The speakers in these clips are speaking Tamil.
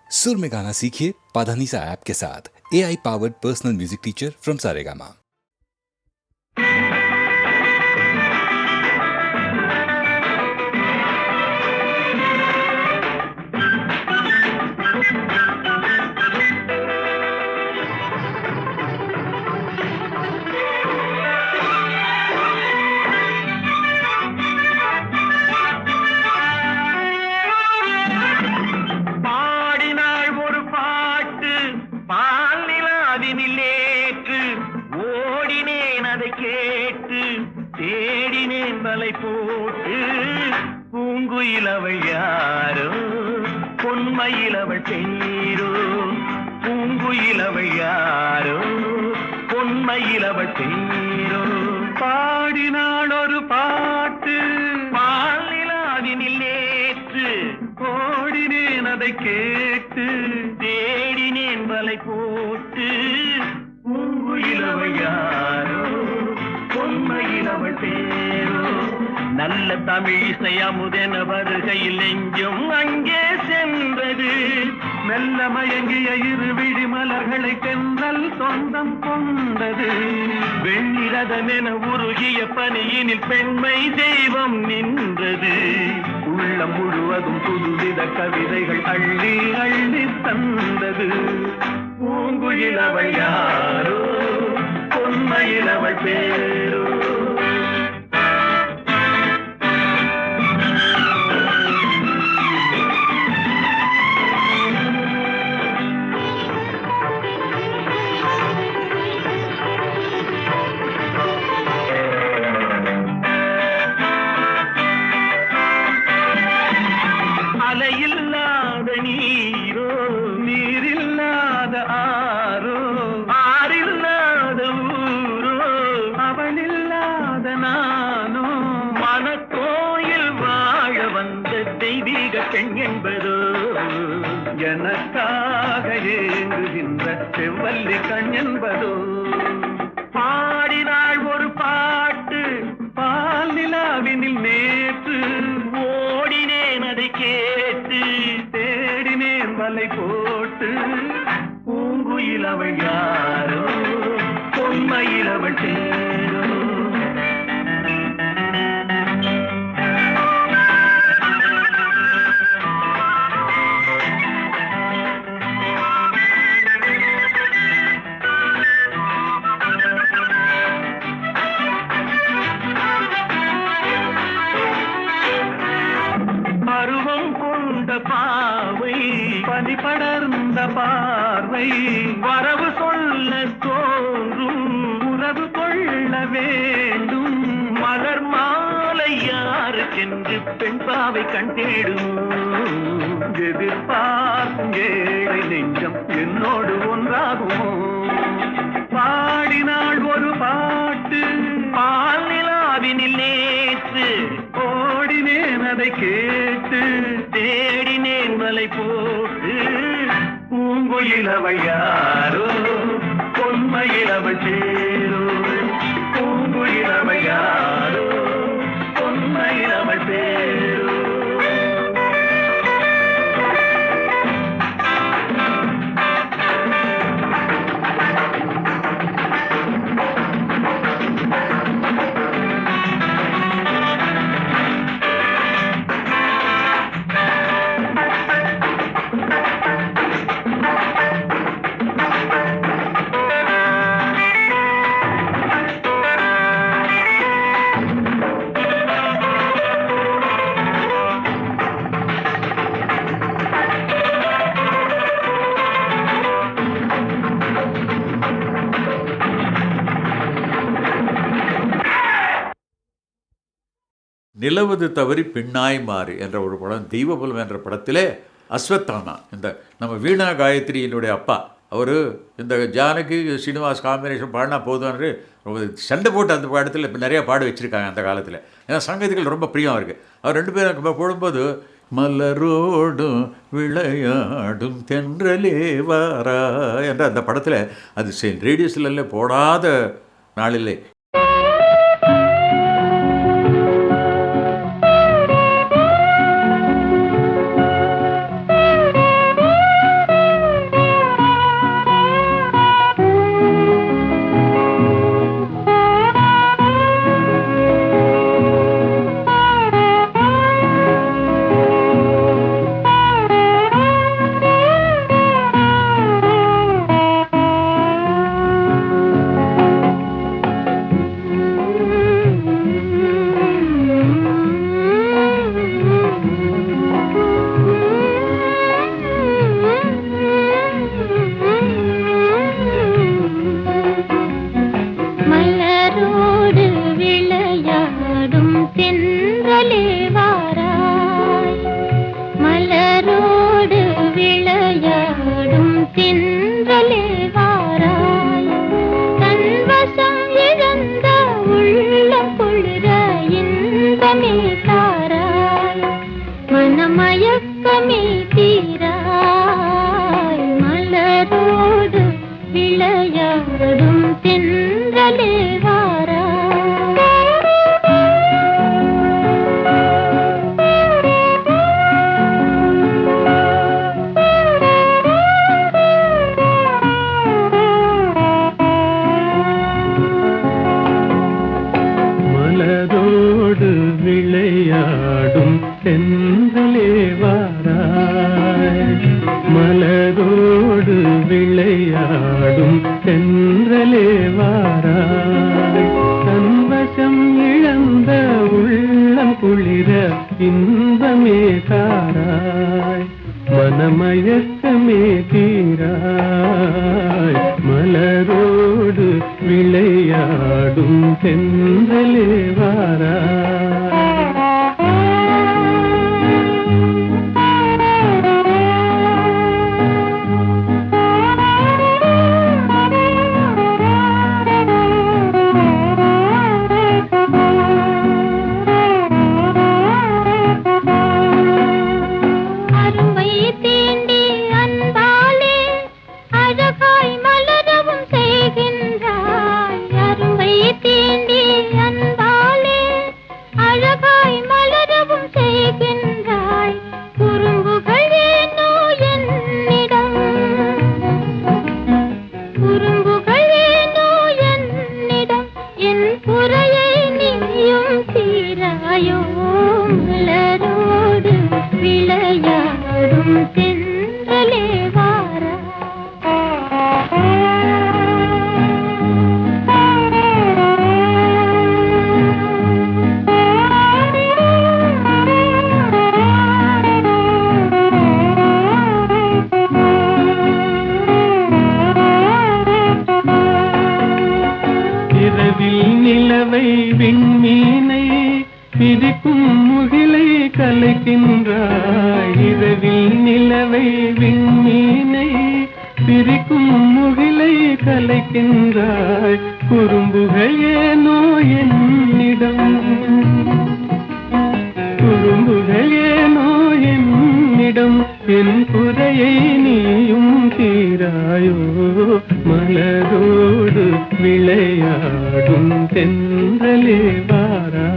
सुर में गाना सीखिए पाधानीसा ऐप के साथ। AI powered personal music teacher from Saregama. தேடினேன் வலை போட்டு பூங்குயிலவள் யாரோ பொன்மயிலவள் பேரோ பூங்குயிலவள் யாரோ பொன்மயிலவள் பேரோ பாடினாள் ஒரு பாட்டு பாலிலாவினில் நேற்று ஓடினேன் அதை கேட்டு தேடினேன் வலை போட்டு பூங்குயிலவள் யாரோ பொன்மயிலவள் பேரோ நல்ல தமிழிசை அமுதென வருகையில் நெஞ்சும் அங்கே சென்றது மெல்ல மயங்கிய இரு விழி மலர்களை தென்றல் சொந்தம் கொண்டது வெண்ணிரதமென உருகிய பனியினில் பெண்மை தெய்வம் நின்றது உள்ளம் முழுவதும் புதுவித கவிதைகள் அள்ளி அள்ளி தந்தது பூங்குயிலவள் யாரோ பொன்மயிலவள் பேரோ அலையில்லாத நீரோ நீரில்லாத ஆரோ ஆறில்லாத ஊரோ அவளில்லாத நானோ மனக்கோயில் வாழ வந்த தெய்வீக பெண் என்பதோ எனக்காக ஏங்குகின்ற செவ்வல்லி கண் என்பதோ பாடினாள் ஒரு பாட்டு பால் நிலாவினில் நேற்று ஓடினேன் அதை கேட்டு தேடினேன் வலை போட்டு பூங்குயிலவள் யாரோ பொன்மயிலவள் பேரோ பருவம் கொண்ட பாவை பனி படர்ந்த பார்வை வரவு சொல்ல தோன்றும் உறவு கொள்ள வேண்டும் மலர் மாலை யாருக்கென்று பெண் பாவை கண் தேடும் எதிர்பார்க்கும் ஏழை நெஞ்சம் என்னோடு ஒன்றாகுமோ பாடினாள் ஒரு பாட்டு பால் நிலாவினில் நேற்று ஓடினேன் அதை கேட்டு தேடினேன் வலை போட்டு பூங்குயிலவள் யாரோ பொன்மயிலவள் பேரோ பூங்குயிலவள் யாரோ பொன்மயிலவள் பேரோ நிலவது தவறி பெண்ணாய் மாறு என்ற ஒரு படம் தெய்வபலம் என்ற படத்திலே அஸ்வத்தானா இந்த நம்ம வீணா காயத்ரியினுடைய அப்பா அவர் இந்த ஜானகி ஸ்ரீனிவாஸ் காம்பினேஷன் பாடினா போதும்னு ரொம்ப சண்டை போட்டு அந்த படத்தில் இப்போ நிறையா பாட வச்சுருக்காங்க அந்த காலத்தில். ஏன்னா சங்கீதங்கள் ரொம்ப பிரியம் இருக்குது. அவர் ரெண்டு பேரும் போடும்போது மலரோடும் விளையாடும் தென்றலே வாரா என்ற அந்த படத்தில் அது ரேடியோஸ்ல போடாத நாளிலே விளையாடும் தென்றலே வாரா. மலரோடு விளையாடும் தென்றலே வாராய், மலரோடு விளையாடும் தென்றலே வாராய். தன்வசம் இழந்த உள்ளம் குளிர இன்பமே தாராய், மனமயக்கமே தீராய். மலரோடு விளையாடும் தென்றலே வாராய். நிலவை விண்மீனை பிரிக்கும் முகிலை கலைக்கின்றாய். இரவில் நிலவை விண்மீனை பிரிக்கும் முகிலை கலைக்கின்றாய். குறும்புகள் ஏனோ என்னிடம், குறும்புகள் ஏனோ என்னிடம். என் குறையை நீயும் தீராயோ. மலரோடு விளையாடும் தென்றலே வாரா.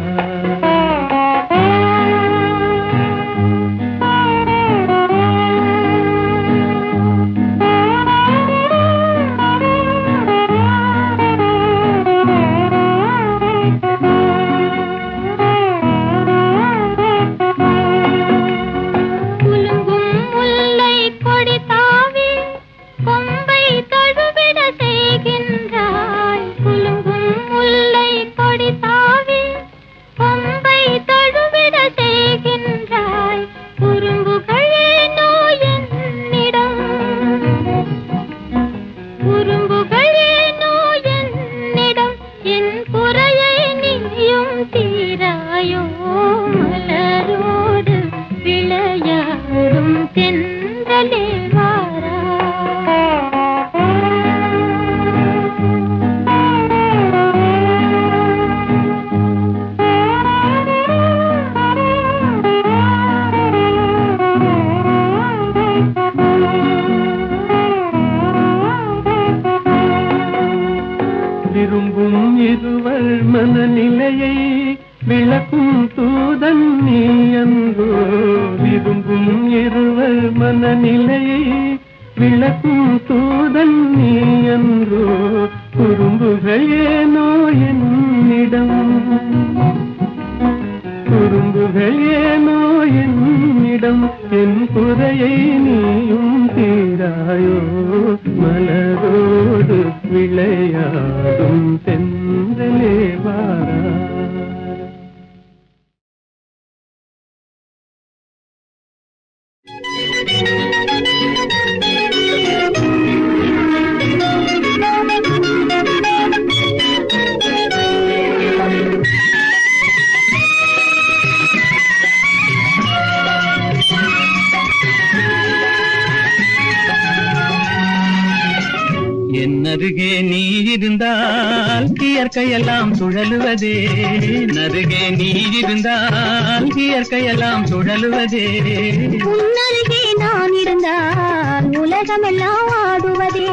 விரும்பும் இருவர் மனநிலையை விளக்கும் தூதன் நீ அன்றோ. விரும்பும் இருவர் மனநிலையை விளக்கும் தூதன் நீ அன்றோ. குறும்புகள் ஏனோ என்னிடம், குறும்புகள் ஏனோ என்னிடம். என் குறையை நீயும் தீராயோ. மலரோடு விளையாடும் தென்றலே வாரா. நருகே நீ இருந்தால் இயற்கையெல்லாம் சுழலுவதே. நருகே நீ இருந்தால் இயற்கையெல்லாம் சுழலுவதே. உன்னருகே நான் இருந்தால் உலகமெல்லாம் ஆடுவதே.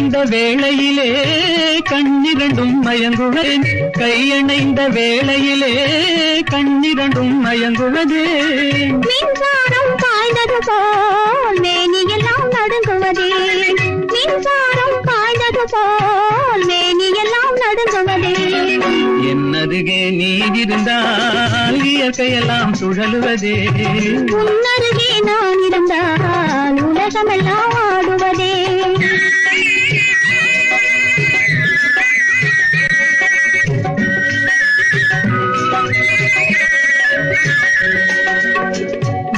கையணைந்த வேளையிலே கண்ணிரண்டும் மயங்குவேன், கையணைந்த வேளையிலே கண்ணிரண்டும் மயங்குவதே. மின்சாரம் பாய்ந்தது போல் மேனியெல்லாம் நடுங்குவதே, மின்சாரம் பாய்ந்தது போல் மேனியெல்லாம் நடுங்குவதே. என்னருகே நீ இருந்தால் இயற்கையெல்லாம் சுழலுவதே. உன்னருகே நான் இருந்தால் உலகமெல்லாம் ஆடுவதே.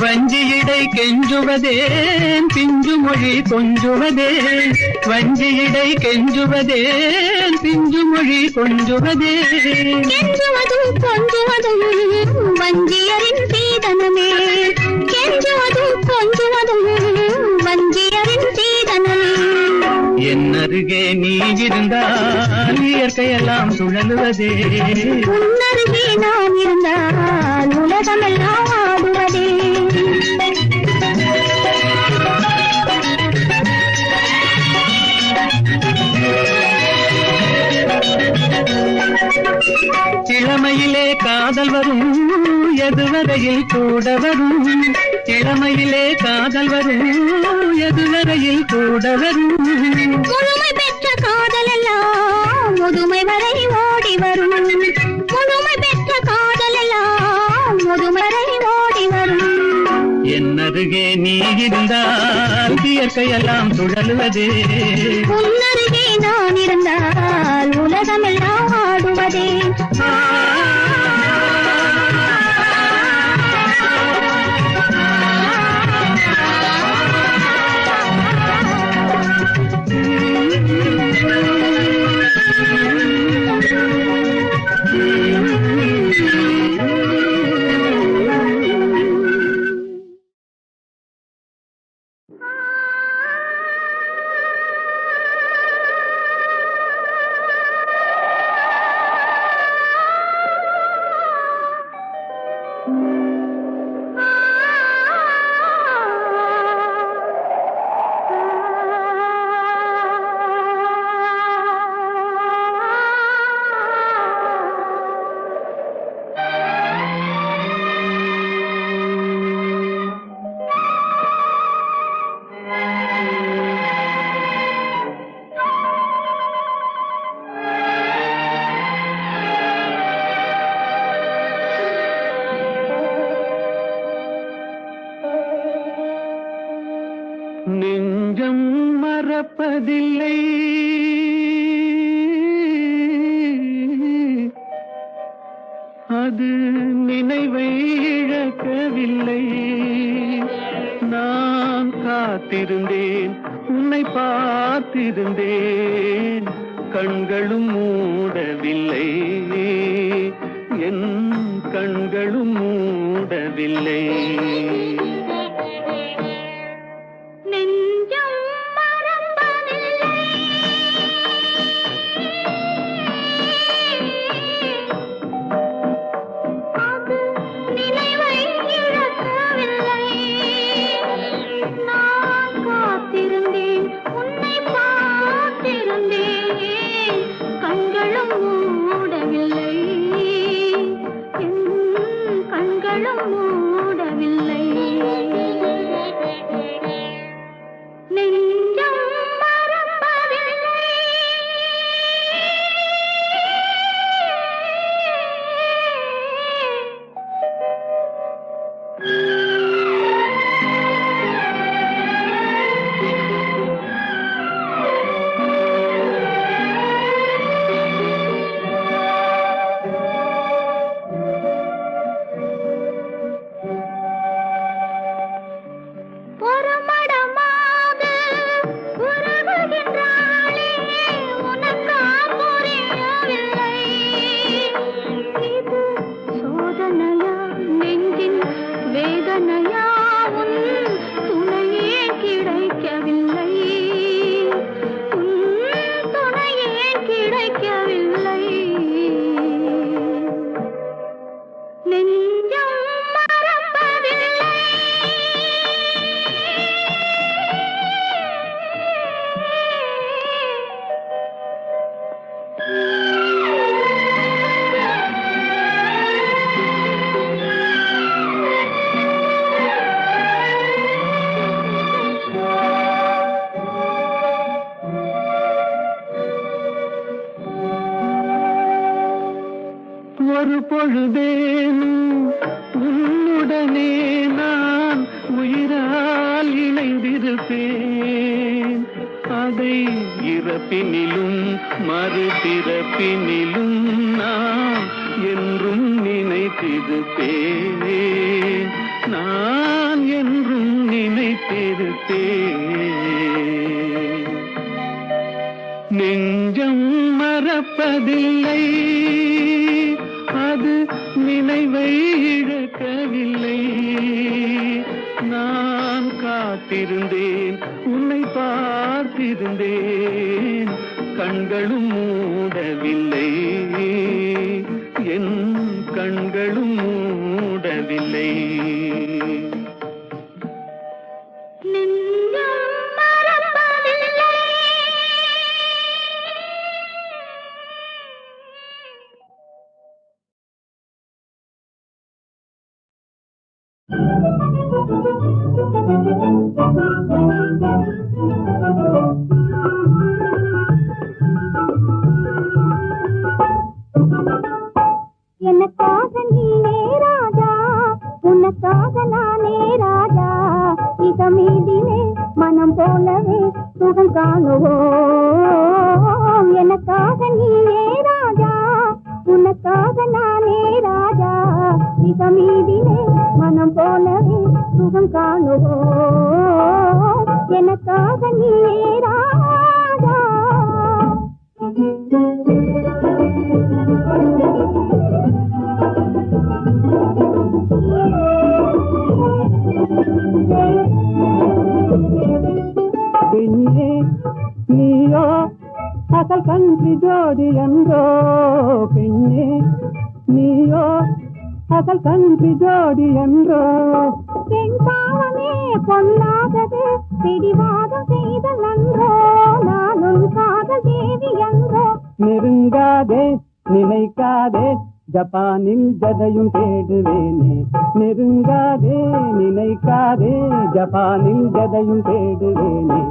வஞ்சியிடை கெஞ்சுவதேன் பிஞ்சு மொழி கொஞ்சுவதே, வஞ்சியிடை கெஞ்சுவதேன் பிஞ்சு மொழி கொஞ்சுவதே. கெஞ்சுவதும் கொஞ்சுவதும் வஞ்சியரின் சீதனமே, கெஞ்சுவதும் கொஞ்சுவதும் வஞ்சியரின் சீதனமே. என்னருகே நீ இருந்தால் இயற்கையெல்லாம் சுழலுவதே. உன்னருகே நான் இருந்தால் உலகமெல்லாம் ஆடுவதே. இளமையிலே காதல் வரும் எதுவரையில் கூட வரும், இளமையிலே காதல் வரும் எதுவரையில் கூட வரும். முழுமை பெற்ற காதல் எல்லாம் முதுமை வரை ஓடி வரும், முழுமை பெற்ற காதல் எல்லாம் முதுமை வரை ஓடி வரும். என்னருகே நீ இருந்தால் இயற்கையெல்லாம் சுழலுவதே. உன்னருகே நான் இருந்தால் உலகமெல்லாம் ஆடுவதே. நெஞ்சம் மறப்பதில்லை, அது நினைவை இழக்கவில்லை. நான் காத்திருந்தேன், உன்னை பார்த்திருந்தேன், கண்களும் மூடவில்லை, என் கண்களும் மூடவில்லை. நெஞ்சம் மறப்பதில்லை, அது நினைவை இழக்கவில்லை. நான் காத்திருந்தேன், உன்னை பார்த்திருந்தேன், கண்களும் மூடவில்லை, என் கண்களும் மூடவில்லை. ஒரு பொழுதேனும் உன்னுடனே நான் உயிரால் இணைந்திருப்பேன். அதை இறப்பினிலும் மறுபிறப்பினிலும் நான் என்றும் நினைத்திருப்பேன். நான் என்றும் நினைத்திருப்பேன். நெஞ்சம் மறப்பதில்லை, அது நினைவை இழக்கவில்லை. நான் காத்திருந்தேன், உன்னை பார்த்திருந்தேன், கண்களும் மூடவில்லை, என் கண்களும் மூடவில்லை. எனக்காக நீனே ராஜா, உனக்காக நானே ராஜா. இதமீதிலே மனம் போலவே சுகம் காணுவோம். எனக்காக நீனே ராஜா, உனக்காக நானே ராஜா. இதமீதிலே மனம் போலவே சுகம் காணுவோம். எனக்காக நீனே ராஜா. பெண்ணே நீயோ அசல் கன்றி ஜோடி என்றோ. பெண்ணே நீயோ அசல் கன்றி ஜோடி என்றோ. பெண் பாவமே பொன்னாகது, பிடிவாதம் செய்த நன்றோ. நானும் காதல் தேவி என்றோ. நெருங்காதே நினைக்காதே, ஜப்பானில் ஜதையும் தேடுவேனே. நெருங்காதே நினைக்காதே, ஜப்பானில் ஜதையும் தேடுவேனே.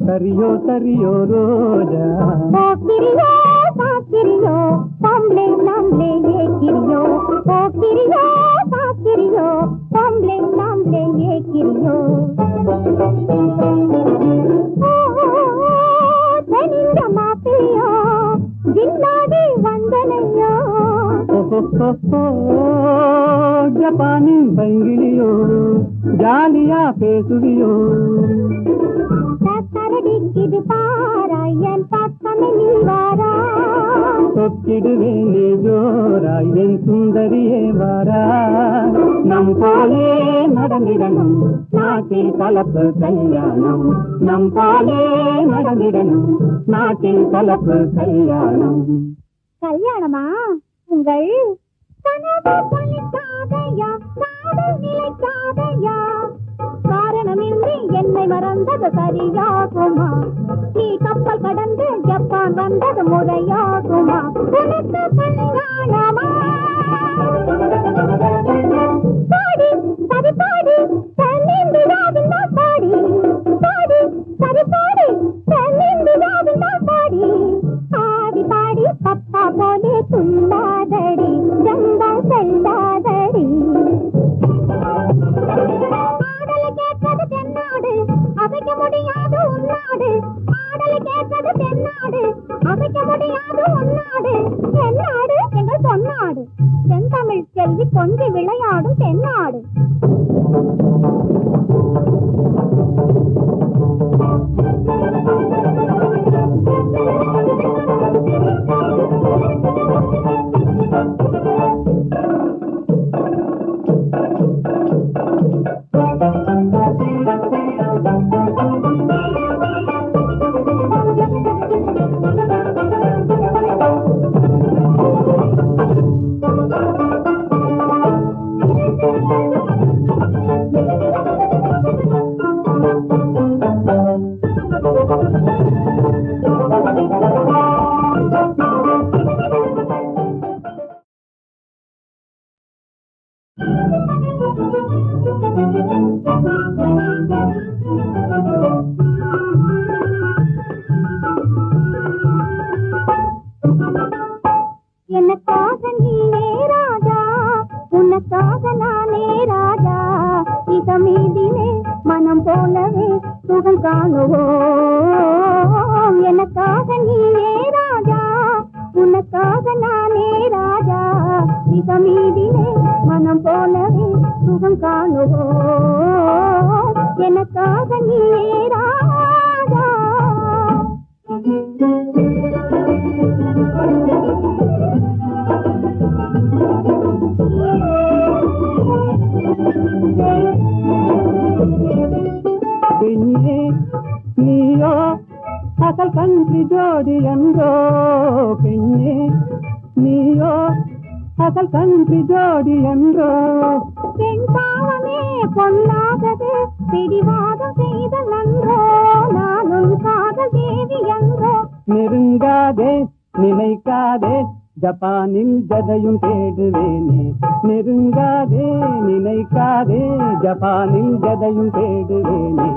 சரியோ சரியோ ரோஜா, போக்கிரியோ பாக்கிரியோ, பொம்பளை நம்மளே ஏக்கிரியோ. போக்கிரியோ பாக்கிரியோ, பொம்பளை நம்மளே ஏக்கிரியோ. தெனிந்த மாப்பிளையோ, ஜில்லாடி வந்தனையோ. ஜப்பானின் பைங்கிலியோ, ஜாலியா பேசுவியோ. இது பாராயன் பக்கமே நீ வாரா. தொக்கிடுவேனே ஜோராய் என் சுந்தரியே வாரா. நம் போலே நடந்திடணும் நாட்டில் கலப்பு கல்யாணம். நம் போலே நடந்திடணும் நாட்டில் கலப்பு கல்யாணம். கல்யாணமா? உங்கள் கனவு பலிக்காதையா, காதல் நிலைக்காதையா. காரணமின்றி என்னை மறந்தது சரியாகுமா? நீ கப்பல் கடந்து ஜப்பான் வந்தது முறையாகுமா? உனக்கு கல்யாணமா? பாடி சரி பாடி தென்னிந்தியாவின் பாடி. பாடி சரி பாடி தென்னிந்தியாவின் பாடி. ஆடி பாடி பப்பா போலே துள்ளாதடி, ஜம்பா செல்லாதடி. ஆடலை கேட்பது தென்னாடு, அசைக்க முடியாது உன்னாடு. ஆடலை கேட்பது தென்னாடு, அசைக்க முடியாது உன்னாடு. என்னாடு எனக்காக நீயே ராஜா, உனக்காக நானே ராஜா, இதமீதிலே மனம் போலவே சுகம் காணுவோம். எனக்காக நீயே ராஜா, உனக்காக நானே ராஜா, இதமீதிலே மனம் போலவே சுகம் காணுவோம். எனக்காக நீயே ராஜா. பெண்ணே நீயோ அசல் கன்றி ஜோடி என்றோ, பெண்ணே நீயோ அசல் கன்றி ஜோடி என்றோ. பெண் பாவமே பொல்லாதது, பிடிவாதம் செய்த நன்றோ, நானும் காதல் தேவி என்றோ. நெருங்காதே நினைக்காதே ஜப்பானில் ஜதையும் தேடுவேனே. நெருங்காதே நினைக்காதே ஜப்பானில் ஜதையும் தேடுவேனே.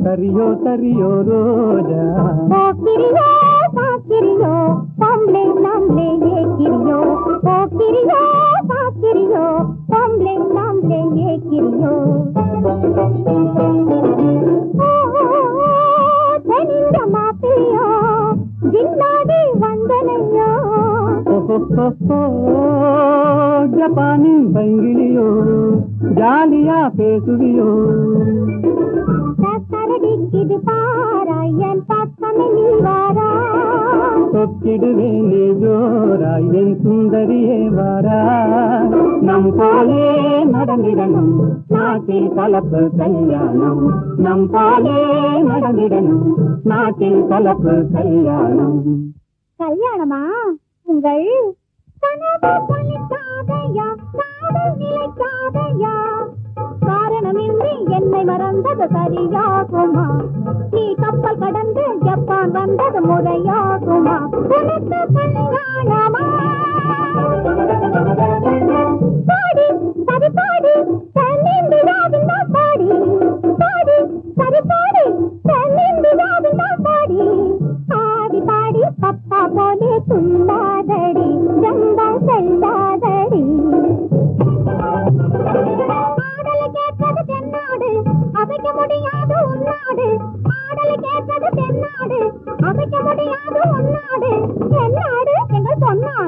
तरियो तरियो रोजा ओ किरियो सा किरियो पमले नामले ये किरियो ओ किरियो सा किरियो पमले नामले ये किरियो धनिया मापिया जिन्नादी वंदनया ஜப்பானின் பைங்கிலியோ ஜாலியா பேசுவியோ. இது பாராயன் பக்கமே நீ வாரா, தொக்கிடுவேனே ஜோரா என் சுந்தரியே வாரா. நம் போலே நடந்திடணும் நாட்டில் கலப்பு கல்யாணம், நம் போலே நடந்திடணும் நாட்டில் கலப்பு கல்யாணம். கல்யாணமா? உங்கள் கனவு பலிக்காதையா, காதல் நிலைக்காதையா, காரணமின்றி என்னை மறந்தது சரியாகுமா? நீ கப்பல் கடந்து ஜப்பான் வந்தது முறையாகுமா? உனக்கு கல்யாணமா? பாடி சரி பாடி தென்னிந்தியாவின் பாடி, பாடி சரி பாடி தென்னிந்தியாவின் பாடி, ஆடி பாடி பப்பா போலே துள்ளாதடி ஜம்பா செல்லாதடி. ஆடலை கேட்பது தென்னாடு, அசைக்க முடியாது உன்னாடு, ஆடலை கேட்பது தென்னாடு, அசைக்க முடியாது உன்னாடு, என்னாடு எங்கள் பொன்னாடு.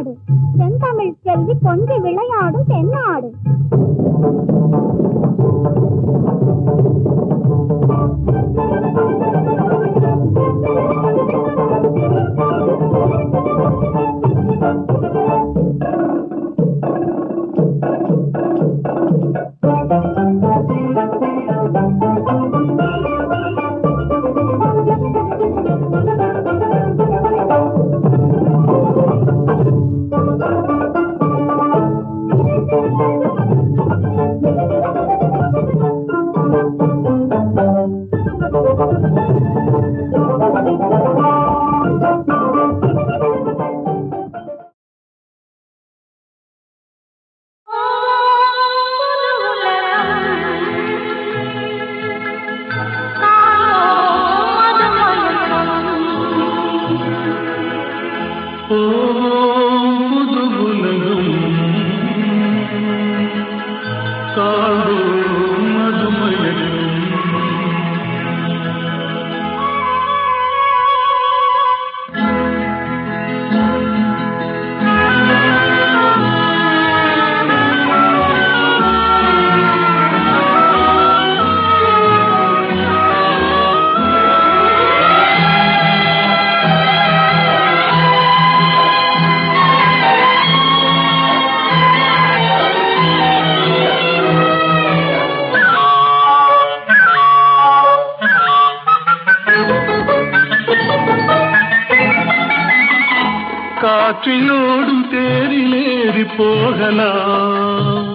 காற்றிலோடும் தேரிலேறி போகலாம்.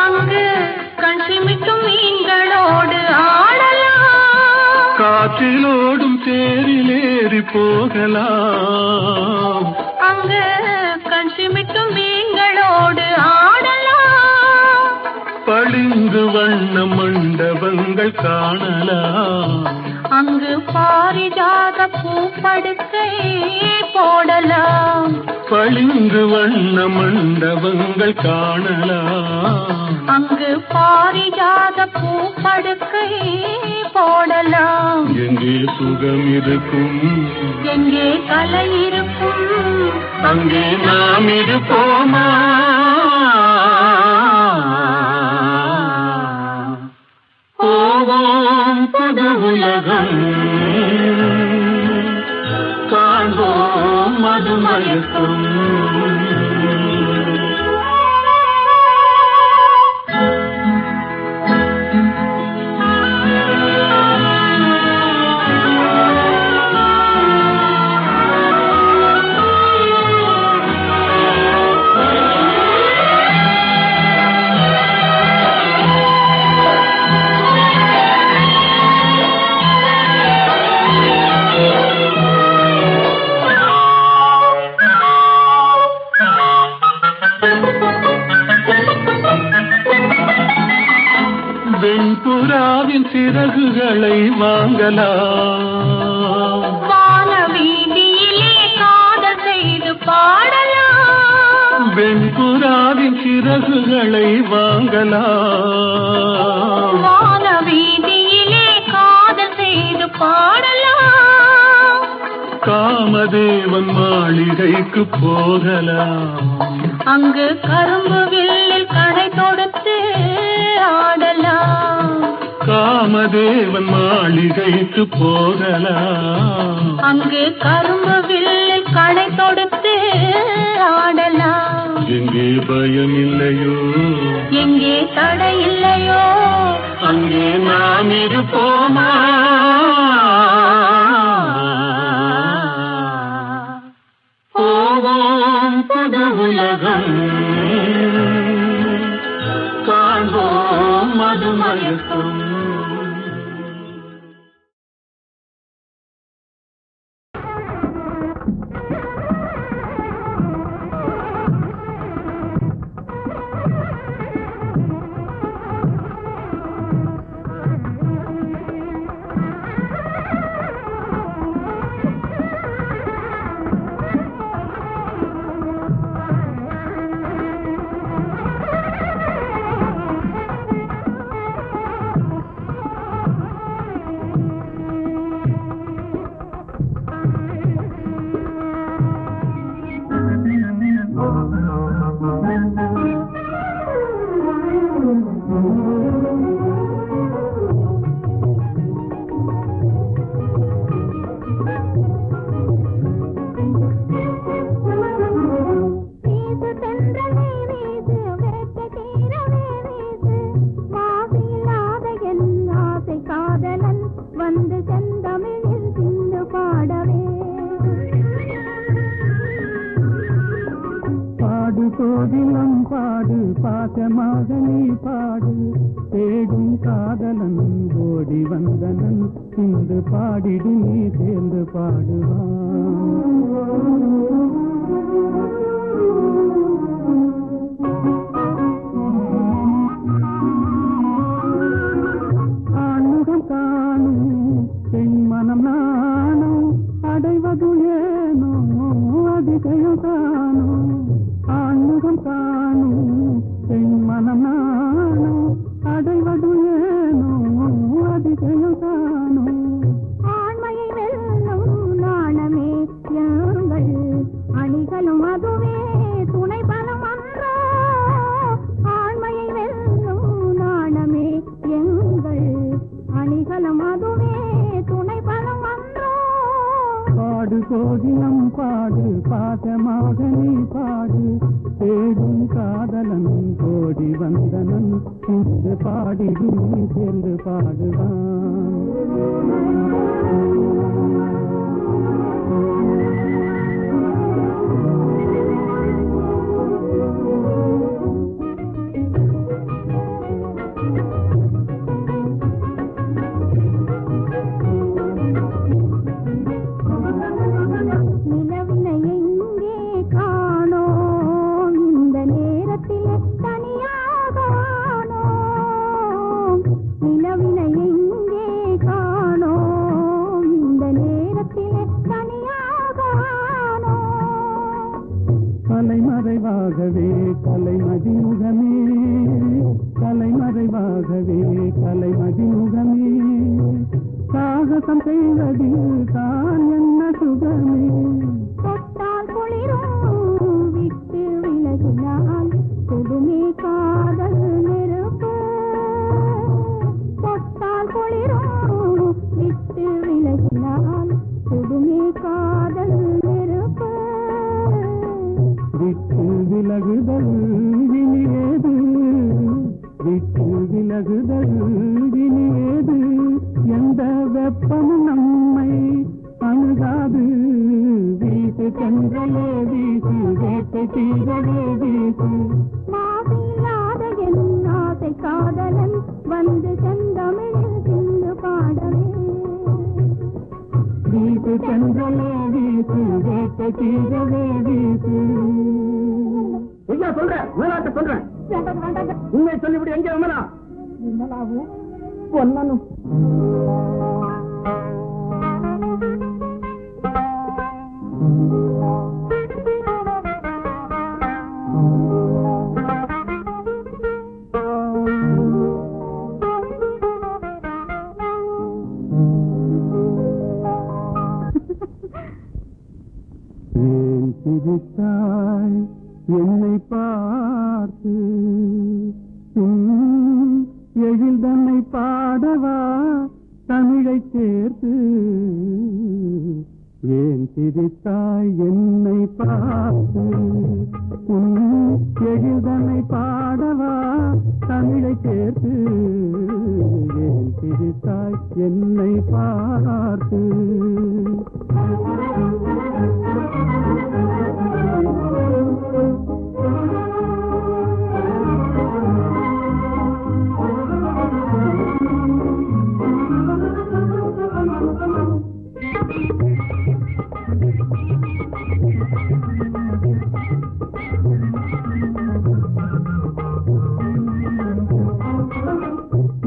அங்கு கண் சிமிட்டும் மீன்களோடு ஆடலாம். காற்றிலோடும் தேரிலேறி போகலாம். அங்கு கண் சிமிட்டும் மீன்களோடு ஆடலாம். பளிங்கு வண்ண மண்டபங்கள் காணலாம். அங்கு பாரிஜாத பூப்படுக்கை போடலாம். பளிங்கு வண்ண மண்டபங்கள் காணலாம். அங்கு பாரிஜாத பூப்படுக்கை போடலாம். எங்கே சுகம் இருக்கும், எங்கே கலை இருக்கும், அங்கே நாம் இருப்போமா? போவோம் புது உலகம், காண்போம் மதுமயக்கம். வெண்புறாவின் சிறகுகளை வாங்கலாம். வான வீதியிலே காதல் செய்து பாடலாம். வெண்புறாவின் சிறகுகளை வாங்கலாம். வான வீதியிலே காதல் செய்து பாடலாம். காமதேவன் மாளிகைக்கு போகலாம். அங்கு கரும்பு வில்லில் கடை தொடுத்து ஆடலாம். காமதேவன் மாளிகைக்கு போகலாம். அங்கு கரும்பு வில்லில் கடை தொடுத்து ஆடலாம். எங்கே பயம் இல்லையோ, எங்கே தடை இல்லையோ, அங்கே நாம் இருப்போமா? போவோம் புது உலகம், காண்போம் மதுமயக்கம். கோதிலம் பாடு பாசமாக நீ பாடு தேடும் காதலன் ஓடி வந்தனன் இன்று பாடிடு நீ சேர்ந்து ஆண்முகம் காணும் பெண் மனம் நானும் அடைவது ஏனோ அதிசயம் காணும் ஆண்முகம் காணும் பெண் மனம் நானும் அடைவது ஏனோ அதிசயம் காணும் ஆண்மையை வெல்லும் நாணமே யாருங்கள் அணிகளும் அதுவே துணை பலம் அன்றோ ஆண்மையை வெல்லும் நாணமே எங்கள் அணிகளும் அதுவே துணை பலம் அன்றோ பாடு கோதிலம் பாடு பாசமாக நீ பாடு தேடும் காதலன் கோடி வந்தனன் இன்று பாடிடு நீ சேர்ந்து பாடுவான் செய்வதில் தான் என்ன சுகமே. தொட்டால் குளிரும் விட்டு விலகினால் கொடுமே காதல் நெருப்பு. தொட்டால் குளிரும் விட்டு விலகினால் கொடுமே காதல் நெருப்பு. விட்டு விலகுதல் வினியேது, விட்டு விலகுதல் வினியேது. எந்த வெப்பமும் நம்மை அணுகாது. வீசு சென்றலே வீசு, வேட்டை தீரவே வீசு. மாசில்லாத என் ஆசை காதலன் வந்து செந்தமிழில் சிந்து பாடவே. வீசு சென்றலே வீசு, வேட்டை தீரவே வீசு. சொல்றேன், மேலாட்ட சொல்றேன். உண்மை சொல்லிவிடு, எங்கே விமலா? விமலாவும் பொன்னனும். ஏன் சிரித்தாய் என்னை பார்த்து? எழில் தன்னை பாடவா தமிழை சேர்த்து? ஏன் சிரித்தாய் என்னை பார்த்து? எழில் தன்னை பாடவா தமிழை சேர்த்து? ஏன் சிரித்தாய் என்னை பார்த்து?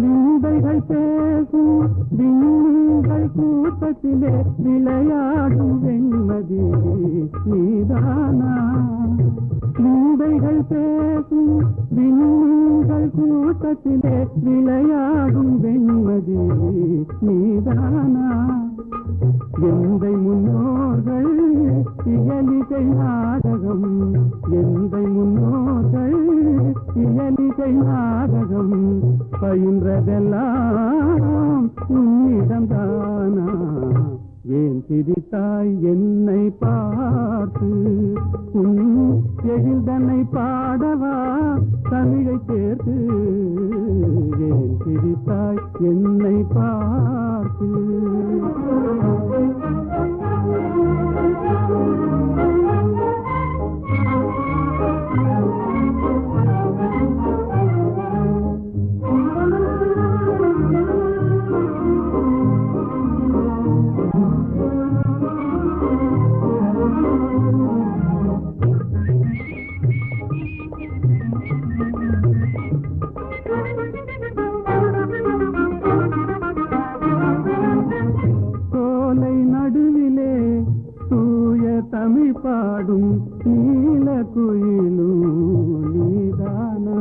விந்தைகள் பேசும் விண்மீன்கள் கூட்டத்திலே விளையாடும் வெண்மதி நீதானா? விந்தைகள் பேசும் விண்மீன்கள் கூட்டத்திலே விளையாடும் வெண்மதி நீதானா? எந்தை முன்னோர்கள் இயலிசை நாடகம், எந்தை முன்னோர்கள் இயலிசை நாடகம் பயின்றதெல்லாம் உன்னிடம்தானா? ஏன் சிரித்தாய் என்னை பார்த்து? எழில் தன்னை பாடவா தமிழை சேர்த்து? ஏன் சிரித்தாய் என்னை பார்த்து? சோலை நடுவிலே தூய தமிழ் பாடும் நீல குயிலும் நீதானா?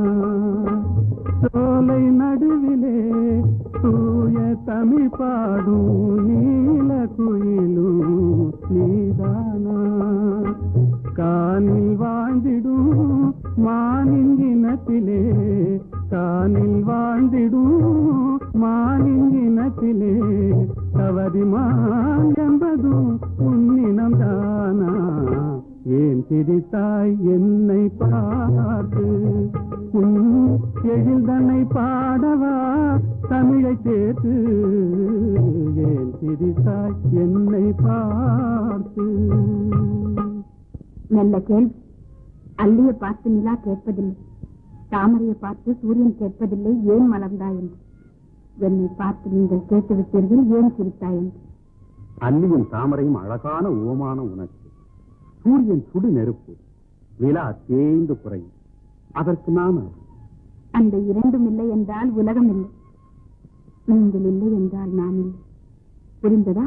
சோலை நடுவிலே தூய தமிழ் பாடும் நீல குயிலும் நீதானா? காணில் வாழ்ந்திடும் மானின் இனத்திலே, காணில் வாழ்ந்திடும் மானின் இனத்திலே தவறிமான் என்பதும் உன்னினம் தானா? ஏன் சிரித்தாய் என்னை பார்த்து? எழில் தன்னை பாடவா தமிழை சேர்த்து? ஏன் சிரித்தாய் என்னை பார்த்து? நல்ல கேள்வி. அல்லியை பார்த்து நிலா கேட்பதில்லை, தாமரையை பார்த்து சூரியன் கேட்பதில்லை ஏன் மலர்ந்தாய் என்று. என்னை பார்த்து நீங்கள் கேட்டுவிட்டீர்கள் ஏன் சிரித்தாய் என்று. அல்லியும் தாமரையும் அழகான ஓமான உனக்கு. சூரியன் சுடு நெருப்பு, நிலா தேய்ந்து குறையும். அதற்கு நான் அந்த இரண்டும் இல்லை என்றால் உலகம் இல்லை. நீங்கள் இல்லை என்றால் நான் இல்லை. புரிந்ததா?